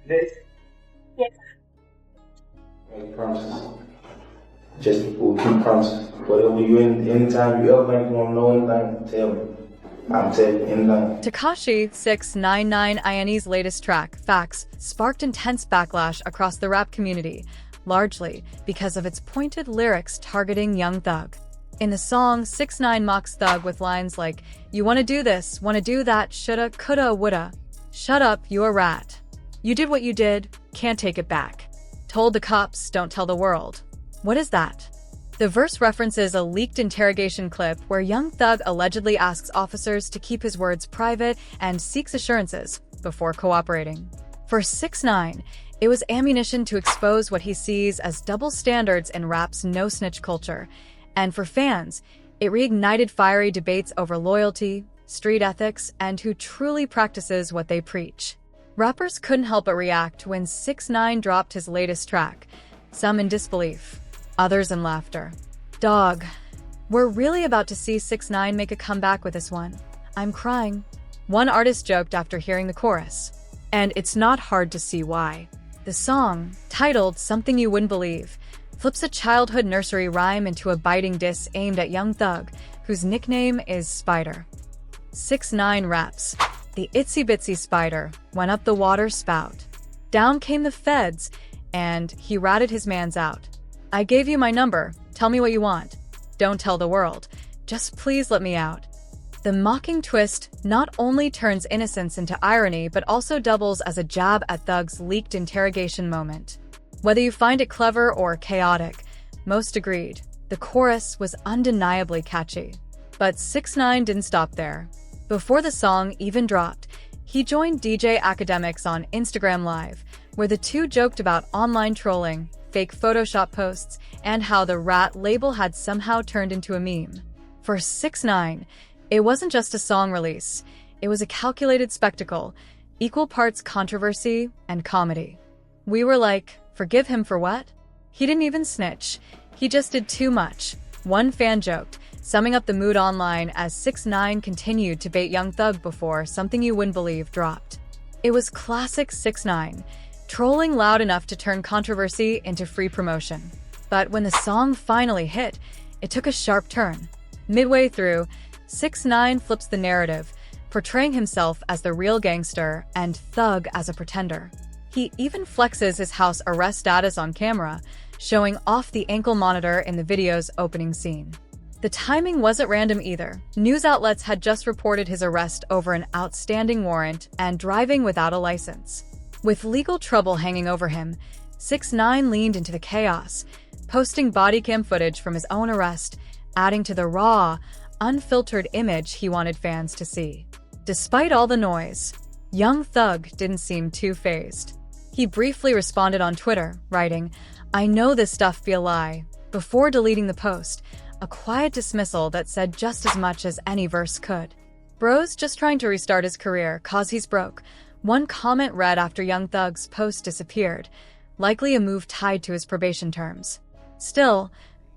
This? Yes. Make promises. Just we'll keep promises. Whatever you anytime you ever think you want to know anything, tell me. I'm telling you anything. Tekashi 6ix9ine's latest track, FAX, sparked intense backlash across the rap community, largely because of its pointed lyrics targeting Young Thug. In the song, 6ix9ine mocks Thug with lines like, "You wanna do this, wanna do that, shoulda, coulda, woulda. Shut up, you a rat. You did what you did, can't take it back. Told the cops, don't tell the world." What is that? The verse references a leaked interrogation clip where Young Thug allegedly asks officers to keep his words private and seeks assurances before cooperating. For 6ix9ine, it was ammunition to expose what he sees as double standards in rap's no-snitch culture. And for fans, it reignited fiery debates over loyalty, street ethics, and who truly practices what they preach. Rappers couldn't help but react when 6ix9ine dropped his latest track, some in disbelief, others in laughter. Dog, we're really about to see 6ix9ine make a comeback with this one. I'm crying. One artist joked after hearing the chorus. And it's not hard to see why. The song, titled Something You Wouldn't Believe, flips a childhood nursery rhyme into a biting diss aimed at Young Thug, whose nickname is Spider. 6ix9ine raps, "The itsy bitsy spider went up the water spout. Down came the feds, and he ratted his mans out. I gave you my number, tell me what you want. Don't tell the world, just please let me out." The mocking twist not only turns innocence into irony but also doubles as a jab at Thug's leaked interrogation moment. Whether you find it clever or chaotic, most agreed, the chorus was undeniably catchy. But 6ix9ine didn't stop there. Before the song even dropped, he joined DJ Academics on Instagram Live, where the two joked about online trolling, fake Photoshop posts, and how the rat label had somehow turned into a meme. For 6ix9ine, it wasn't just a song release, it was a calculated spectacle, equal parts controversy and comedy. We were like, forgive him for what? He didn't even snitch. He just did too much. One fan joked, summing up the mood online as 6ix9ine continued to bait Young Thug before Something You Wouldn't Believe dropped. It was classic 6ix9ine, trolling loud enough to turn controversy into free promotion. But when the song finally hit, it took a sharp turn. Midway through, 6ix9ine flips the narrative, portraying himself as the real gangster and Thug as a pretender. He even flexes his house arrest status on camera, showing off the ankle monitor in the video's opening scene. The timing wasn't random either. News outlets had just reported his arrest over an outstanding warrant and driving without a license. With legal trouble hanging over him, 6ix9ine leaned into the chaos, posting bodycam footage from his own arrest, adding to the raw, unfiltered image he wanted fans to see. Despite all the noise, Young Thug didn't seem too fazed. He briefly responded on Twitter, writing, "I know this stuff be a lie," before deleting the post, a quiet dismissal that said just as much as any verse could. "Bro's just trying to restart his career, cause he's broke," one comment read after Young Thug's post disappeared, likely a move tied to his probation terms. Still,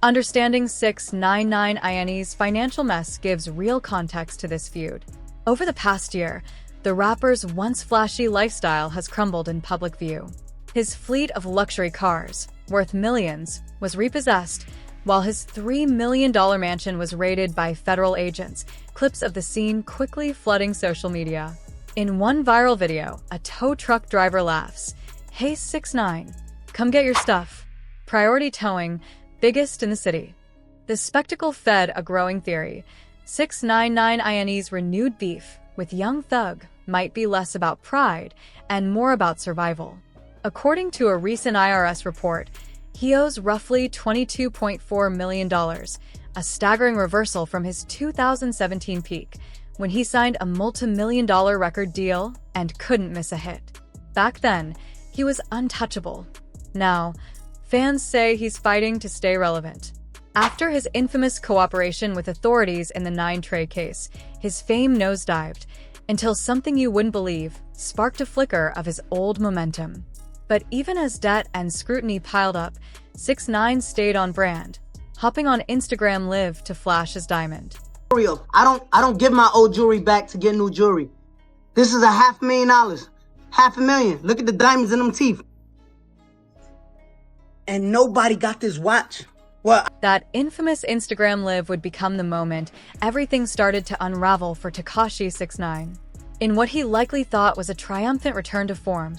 understanding 6ix9ine's financial mess gives real context to this feud. Over the past year, the rapper's once flashy lifestyle has crumbled in public view. His fleet of luxury cars, worth millions, was repossessed, while his $3 million mansion was raided by federal agents, clips of the scene quickly flooding social media. In one viral video, a tow truck driver laughs, "Hey 6ix9ine, come get your stuff." Priority towing, biggest in the city. The spectacle fed a growing theory. 6ix9ine's renewed beef with Young Thug might be less about pride and more about survival. According to a recent IRS report, he owes roughly $22.4 million, a staggering reversal from his 2017 peak, when he signed a multi-million-dollar record deal and couldn't miss a hit. Back then, he was untouchable. Now, fans say he's fighting to stay relevant. After his infamous cooperation with authorities in the 9 Trey case, his fame nosedived, until Something You Wouldn't Believe sparked a flicker of his old momentum. But even as debt and scrutiny piled up, 6ix9ine stayed on brand, hopping on Instagram Live to flash his diamond. I don't give my old jewelry back to get new jewelry. This is $500,000. 500,000. Look at the diamonds in them teeth. And nobody got this watch. Well, that infamous Instagram live would become the moment everything started to unravel for Tekashi 6ix9ine. In what he likely thought was a triumphant return to form,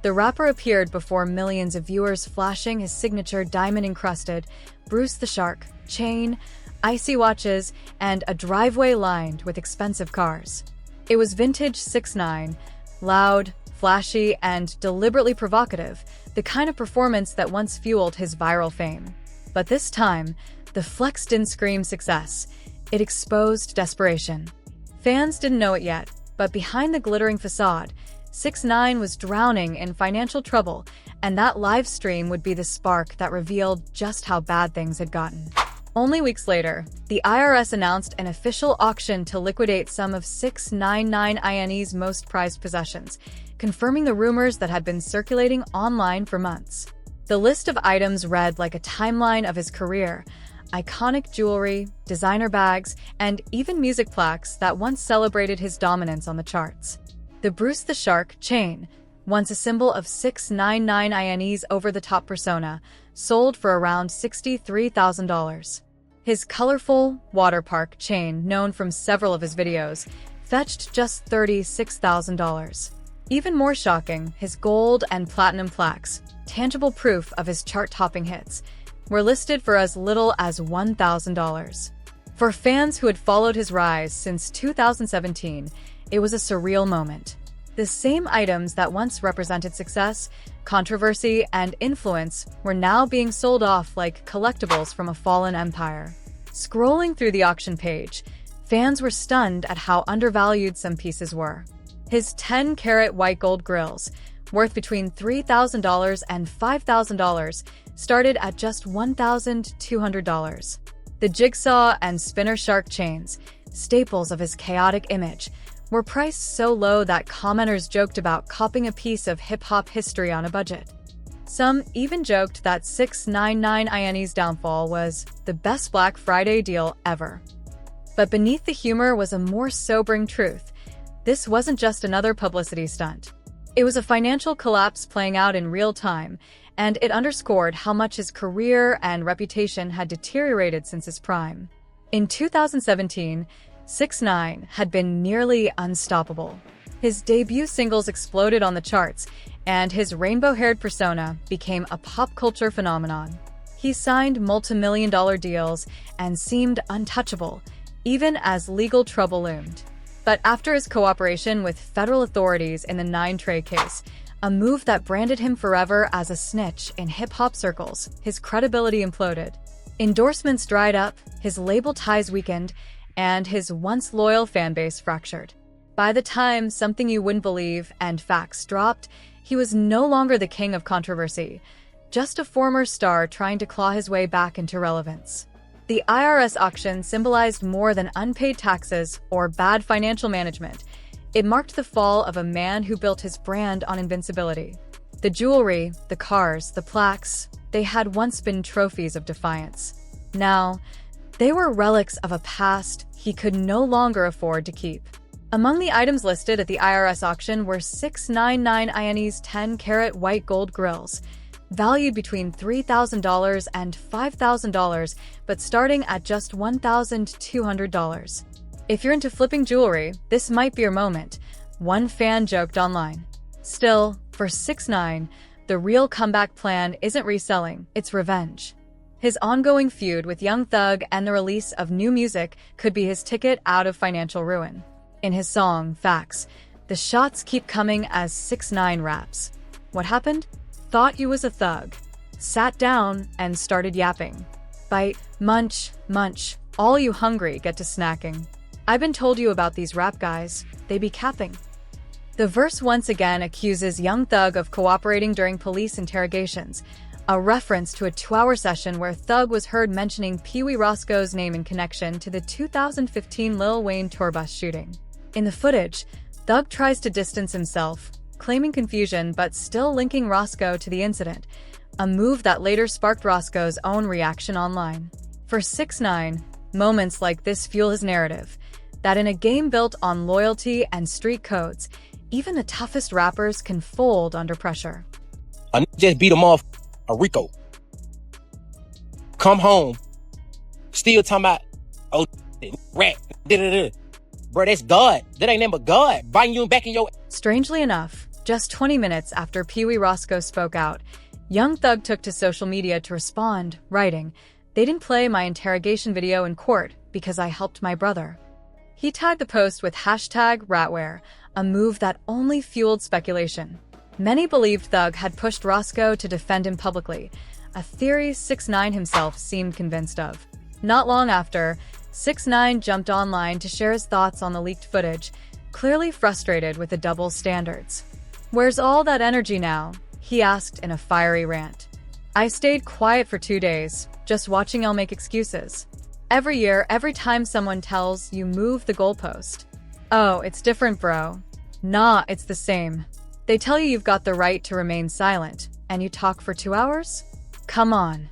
the rapper appeared before millions of viewers flashing his signature diamond-encrusted Bruce the Shark chain, icy watches, and a driveway lined with expensive cars. It was vintage 6ix9ine, loud, flashy, and deliberately provocative, the kind of performance that once fueled his viral fame. But this time, the flex didn't scream success. It exposed desperation. Fans didn't know it yet, but behind the glittering facade, 6ix9ine was drowning in financial trouble, and that live stream would be the spark that revealed just how bad things had gotten. Only weeks later, the IRS announced an official auction to liquidate some of 6ix9ine's most prized possessions, confirming the rumors that had been circulating online for months. The list of items read like a timeline of his career: iconic jewelry, designer bags, and even music plaques that once celebrated his dominance on the charts. The Bruce the Shark chain, once a symbol of 6ix9ine's over-the-top persona, sold for around $63,000. His colorful water park chain, known from several of his videos, fetched just $36,000. Even more shocking, his gold and platinum plaques, tangible proof of his chart-topping hits, were listed for as little as $1,000. For fans who had followed his rise since 2017, it was a surreal moment. The same items that once represented success, controversy, and influence were now being sold off like collectibles from a fallen empire. Scrolling through the auction page, fans were stunned at how undervalued some pieces were. His 10-carat white gold grills, worth between $3,000 and $5,000, started at just $1,200. The jigsaw and spinner shark chains, staples of his chaotic image, were priced so low that commenters joked about copping a piece of hip-hop history on a budget. Some even joked that 6ix9ine's downfall was the best Black Friday deal ever. But beneath the humor was a more sobering truth. This wasn't just another publicity stunt. It was a financial collapse playing out in real time, and it underscored how much his career and reputation had deteriorated since his prime. In 2017, 6ix9ine had been nearly unstoppable. His debut singles exploded on the charts, and his rainbow-haired persona became a pop culture phenomenon. He signed multi-million-dollar deals and seemed untouchable, even as legal trouble loomed. But after his cooperation with federal authorities in the 9 Trey case, a move that branded him forever as a snitch in hip-hop circles, his credibility imploded. Endorsements dried up, his label ties weakened, and his once loyal fanbase fractured. By the time Something You Wouldn't Believe and FAX dropped, he was no longer the king of controversy, just a former star trying to claw his way back into relevance. The IRS auction symbolized more than unpaid taxes or bad financial management. It marked the fall of a man who built his brand on invincibility. The jewelry, the cars, the plaques, they had once been trophies of defiance. Now, they were relics of a past he could no longer afford to keep. Among the items listed at the IRS auction were 6ix9ine's 10-carat white gold grills, valued between $3,000 and $5,000, but starting at just $1,200. If you're into flipping jewelry, this might be your moment, one fan joked online. Still, for 6ix9ine, the real comeback plan isn't reselling, it's revenge. His ongoing feud with Young Thug and the release of new music could be his ticket out of financial ruin. In his song, FAX, the shots keep coming as 6ix9ine raps. What happened? Thought you was a thug. Sat down and started yapping. Bite, munch, munch, all you hungry get to snacking. I've been told you about these rap guys, they be capping. The verse once again accuses Young Thug of cooperating during police interrogations, a reference to a 2-hour session where Thug was heard mentioning Pee Wee Roscoe's name in connection to the 2015 Lil Wayne tour bus shooting. In the footage, Thug tries to distance himself, claiming confusion but still linking Roscoe to the incident, a move that later sparked Roscoe's own reaction online. For 6ix9ine, moments like this fuel his narrative, that in a game built on loyalty and street codes, even the toughest rappers can fold under pressure. A nigga just beat him off a Rico. Come home. Still talking about, oh, rat. Bro, that's God. That ain't nothing but God biting you back in your... Strangely enough, just 20 minutes after Pee Wee Roscoe spoke out, Young Thug took to social media to respond, writing, "They didn't play my interrogation video in court because I helped my brother." He tagged the post with #ratwear, a move that only fueled speculation. Many believed Thug had pushed Roscoe to defend him publicly, a theory 6ix9ine himself seemed convinced of. Not long after, 6ix9ine jumped online to share his thoughts on the leaked footage, clearly frustrated with the double standards. "Where's all that energy now?" he asked in a fiery rant. "I stayed quiet for 2 days, just watching y'all make excuses. Every year, every time someone tells you move the goalpost. Oh, it's different, bro. Nah, it's the same. They tell you you've got the right to remain silent, and you talk for 2 hours? Come on."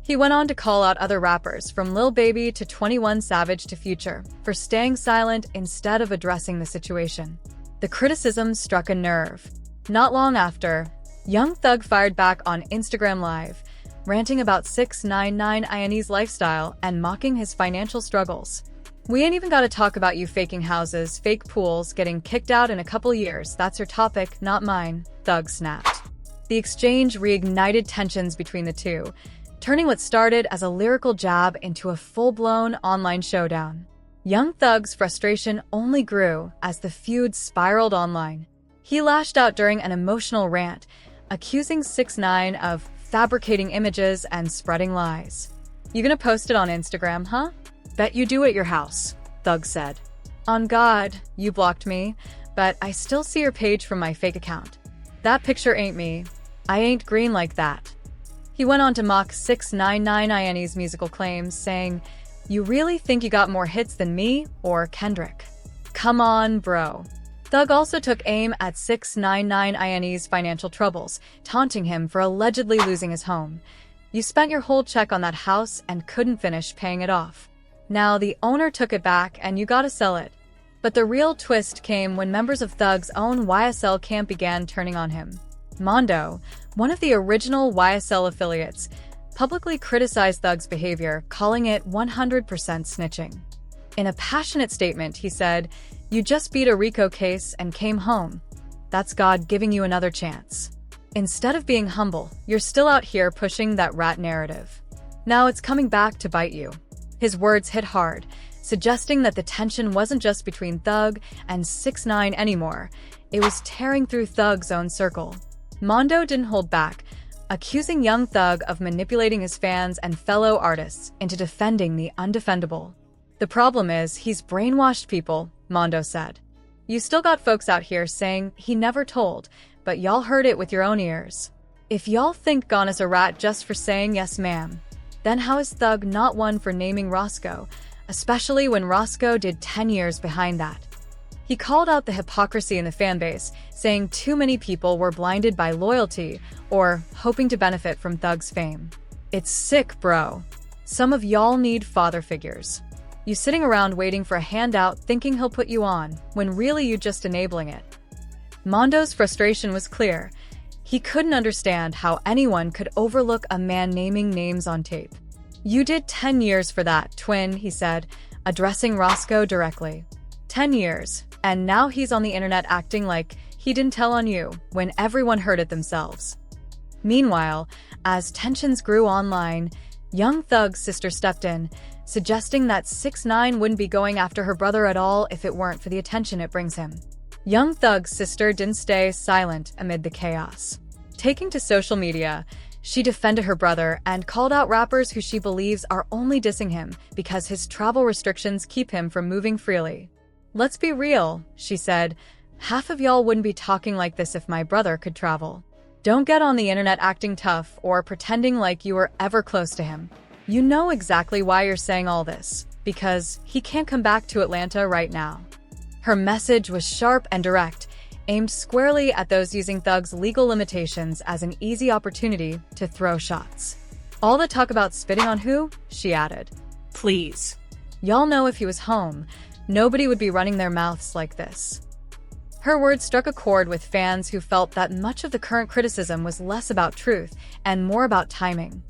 He went on to call out other rappers, from Lil Baby to 21 Savage to Future, for staying silent instead of addressing the situation. The criticism struck a nerve. Not long after, Young Thug fired back on Instagram Live, ranting about 6ix9ine's lifestyle and mocking his financial struggles. "We ain't even gotta talk about you faking houses, fake pools, getting kicked out in a couple years. That's your topic, not mine," Thug snapped. The exchange reignited tensions between the two, turning what started as a lyrical jab into a full-blown online showdown. Young Thug's frustration only grew as the feud spiraled online. He lashed out during an emotional rant, accusing 6ix9ine of fabricating images and spreading lies. "You gonna post it on Instagram, huh? Bet you do at your house," Thug said. "On God, you blocked me, but I still see your page from my fake account. That picture ain't me. I ain't green like that." He went on to mock 6ix9ine's musical claims, saying, "You really think you got more hits than me or Kendrick? Come on, bro." Thug also took aim at 6ix9ine's financial troubles, taunting him for allegedly losing his home. "You spent your whole check on that house and couldn't finish paying it off. Now the owner took it back and you gotta sell it." But the real twist came when members of Thug's own YSL camp began turning on him. Mondo, one of the original YSL affiliates, publicly criticized Thug's behavior, calling it 100% snitching. In a passionate statement, he said, "You just beat a RICO case and came home. That's God giving you another chance. Instead of being humble, you're still out here pushing that rat narrative. Now it's coming back to bite you." His words hit hard, suggesting that the tension wasn't just between Thug and 6ix9ine anymore. It was tearing through Thug's own circle. Mondo didn't hold back, accusing Young Thug of manipulating his fans and fellow artists into defending the undefendable. "The problem is, he's brainwashed people," Mondo said. "You still got folks out here saying he never told, but y'all heard it with your own ears. If y'all think Gone is a rat just for saying yes ma'am, then how is Thug not one for naming Roscoe, especially when Roscoe did 10 years behind that?" He called out the hypocrisy in the fanbase, saying too many people were blinded by loyalty or hoping to benefit from Thug's fame. "It's sick, bro. Some of y'all need father figures. You sitting around waiting for a handout thinking he'll put you on, when really you just enabling it." Mondo's frustration was clear. He couldn't understand how anyone could overlook a man naming names on tape. "You did 10 years for that, twin," he said, addressing Roscoe directly. 10 years, and now he's on the internet acting like he didn't tell on you, when everyone heard it themselves. Meanwhile, as tensions grew online, Young Thug's sister stepped in, suggesting that 6ix9ine wouldn't be going after her brother at all if it weren't for the attention it brings him. Young Thug's sister didn't stay silent amid the chaos. Taking to social media, she defended her brother and called out rappers who she believes are only dissing him because his travel restrictions keep him from moving freely. "Let's be real," she said. "Half of y'all wouldn't be talking like this if my brother could travel. Don't get on the internet acting tough or pretending like you were ever close to him. You know exactly why you're saying all this, because he can't come back to Atlanta right now." Her message was sharp and direct, aimed squarely at those using Thug's legal limitations as an easy opportunity to throw shots. "All the talk about spitting on who?" she added. "Please. Y'all know if he was home, nobody would be running their mouths like this." Her words struck a chord with fans who felt that much of the current criticism was less about truth and more about timing.